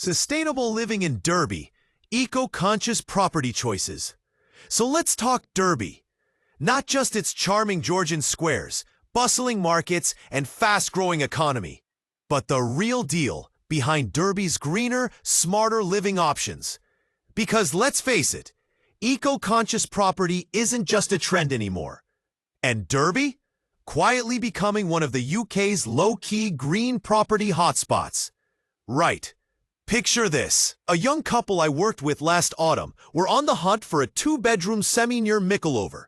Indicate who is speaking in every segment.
Speaker 1: Sustainable living in Derby, eco-conscious property choices. So let's talk Derby. Not just its charming Georgian squares, bustling markets, and fast-growing economy, but the real deal behind Derby's greener, smarter living options. Because let's face it, eco-conscious property isn't just a trend anymore. And Derby? Quietly becoming one of the UK's low-key green property hotspots. Right. Picture this. A young couple I worked with last autumn were on the hunt for a two-bedroom semi near Mickleover.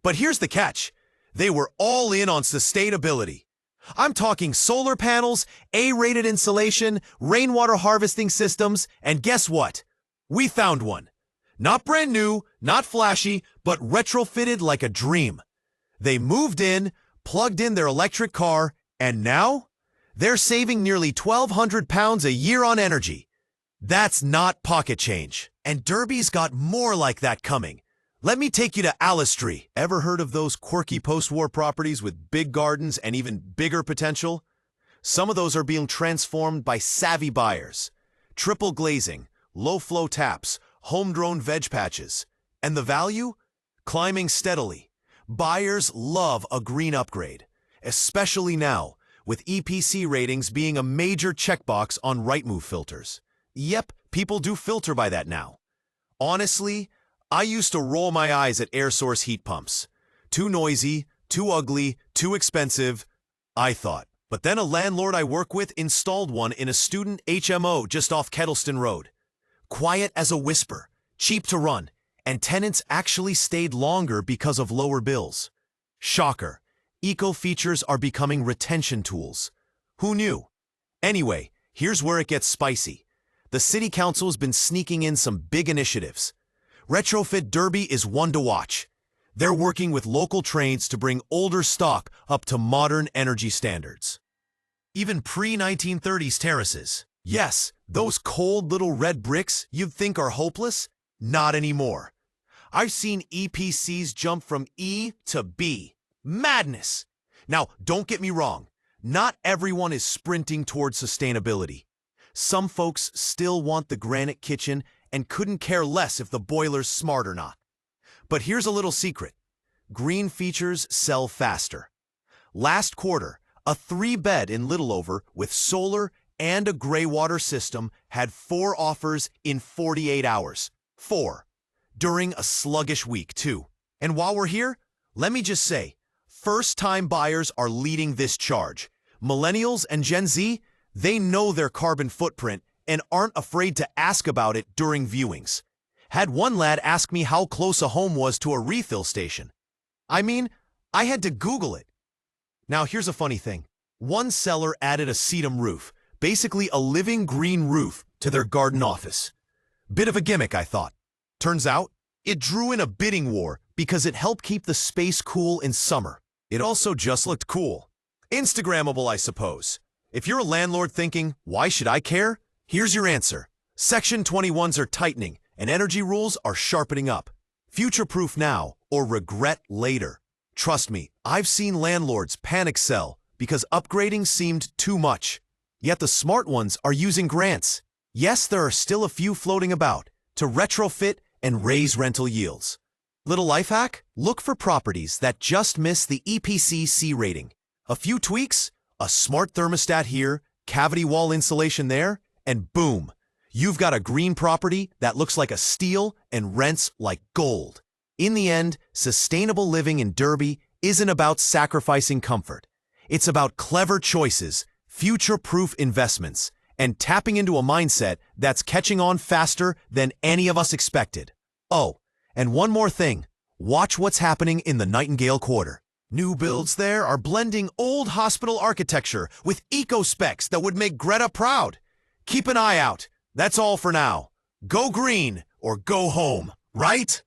Speaker 1: But here's the catch. They were all in on sustainability. I'm talking solar panels, A-rated insulation, rainwater harvesting systems, and guess what? We found one. Not brand new, not flashy, but retrofitted like a dream. They moved in, plugged in their electric car, and now they're saving nearly £1,200 a year on energy. That's not pocket change. And Derby's got more like that coming. Let me take you to Allestree. Ever heard of those quirky post-war properties with big gardens and even bigger potential? Some of those are being transformed by savvy buyers. Triple glazing, low-flow taps, home-grown veg patches. And the value? Climbing steadily. Buyers love a green upgrade, especially now, with EPC ratings being a major checkbox on Rightmove filters. Yep, people do filter by that now. Honestly, I used to roll my eyes at air source heat pumps. Too noisy, too ugly, too expensive, I thought. But then a landlord I work with installed one in a student HMO just off Kettleston Road. Quiet as a whisper, cheap to run, and tenants actually stayed longer because of lower bills. Shocker. Eco features are becoming retention tools. Who knew? Anyway, here's where it gets spicy. The City Council's been sneaking in some big initiatives. Retrofit Derby is one to watch. They're working with local trades to bring older stock up to modern energy standards. Even pre-1930s terraces. Yes, those cold little red bricks you'd think are hopeless? Not anymore. I've seen EPCs jump from E to B. Madness! Now, don't get me wrong. Not everyone is sprinting towards sustainability. Some folks still want the granite kitchen and couldn't care less if the boiler's smart or not. But here's a little secret. Green features sell faster. Last quarter, a 3-bed in Mickleover with solar and a gray water system had 4 offers in 48 hours. 4. During a sluggish week, too. And while we're here, let me just say, first-time buyers are leading this charge. Millennials and Gen Z, they know their carbon footprint and aren't afraid to ask about it during viewings. Had one lad ask me how close a home was to a refill station. I mean, I had to Google it. Now here's a funny thing. One seller added a sedum roof, basically a living green roof, to their garden office. Bit of a gimmick, I thought. Turns out, it drew in a bidding war because it helped keep the space cool in summer. It also just looked cool. Instagrammable, I suppose. If you're a landlord thinking, why should I care? Here's your answer. Section 21s are tightening, and energy rules are sharpening up. Future-proof now, or regret later. Trust me, I've seen landlords panic sell because upgrading seemed too much. Yet the smart ones are using grants. Yes, there are still a few floating about to retrofit and raise rental yields. Little life hack? Look for properties that just miss the EPC C rating. A few tweaks, a smart thermostat here, cavity wall insulation there, and boom, you've got a green property that looks like a steal and rents like gold. In the end, sustainable living in Derby isn't about sacrificing comfort. It's about clever choices, future-proof investments, and tapping into a mindset that's catching on faster than any of us expected. Oh, and one more thing. Watch what's happening in the Nightingale Quarter. New builds there are blending old hospital architecture with eco-specs that would make Greta proud. Keep an eye out. That's all for now. Go green or go home, right?